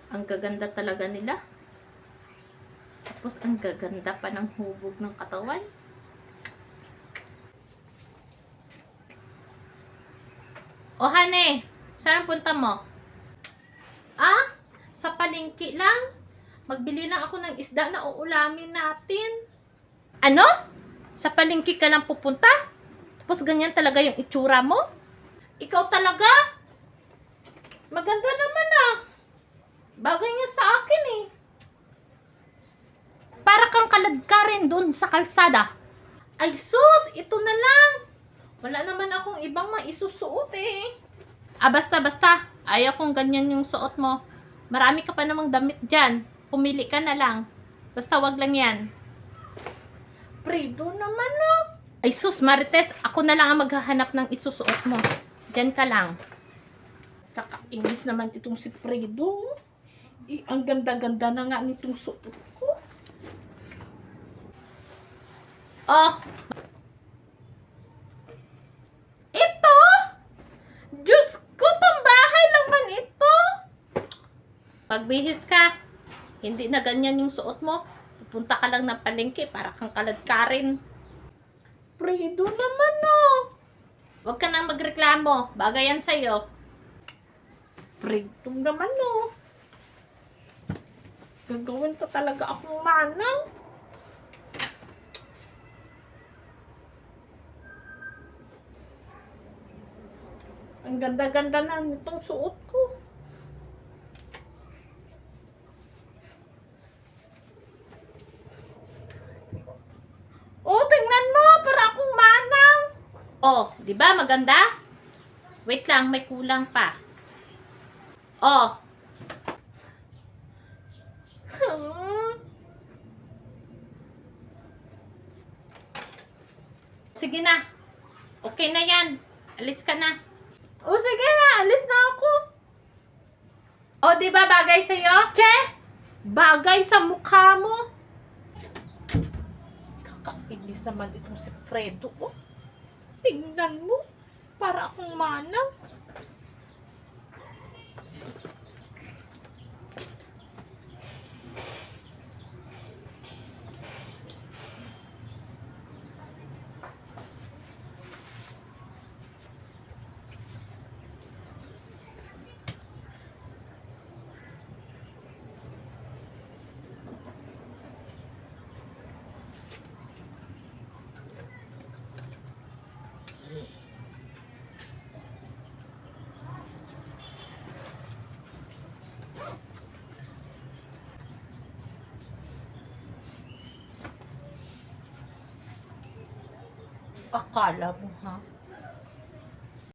Ang gaganda talaga nila. Tapos ang gaganda pa ng hubog ng katawan. O hane, saan punta mo? Ah, sa palengke lang. Magbili lang ako ng isda na uulamin natin. Ano? Sa palengke ka lang pupunta? Tapos ganyan talaga yung itsura mo? Ikaw talaga? Maganda naman ah. Bagay niya sa akin eh. Para kang kaladkarin dun sa kalsada. Ay sus, ito na lang. Wala naman akong ibang maisusuot eh. Ah, basta. Ayaw kong ganyan yung suot mo. Marami ka pa namang damit dyan. Pumili ka na lang. Basta wag lang yan. Predo naman no. Ay sus, Marites, ako na lang ang maghahanap ng isusuot mo. Diyan ka lang. Kakainis naman itong si Fredo. Ang ganda-ganda na nga nitong suot ko. Oh. Ito? Diyos ko, pambahay naman ito. Pagbihis ka, hindi na ganyan yung suot mo. Pupunta ka lang ng palengke para kang kaladkarin. Fredo naman no. Huwag ka nang magreklamo. Bagay yan sa'yo. Fredo naman no. Gagawin pa talaga akong manang. Ang ganda-ganda na nitong suot ko. Oh, tingnan mo, para akong manang. Oh, 'di ba maganda? Wait lang, may kulang pa. Oh. Sige na. Okay na 'yan. Alis ka na. Oh, sige na, alis na ako. Oh, 'di ba bagay sa iyo? Che, bagay sa mukha mo. Kakainis naman itong si Fredo. Oh. Tingnan mo, para akong manang. Akala mo ha?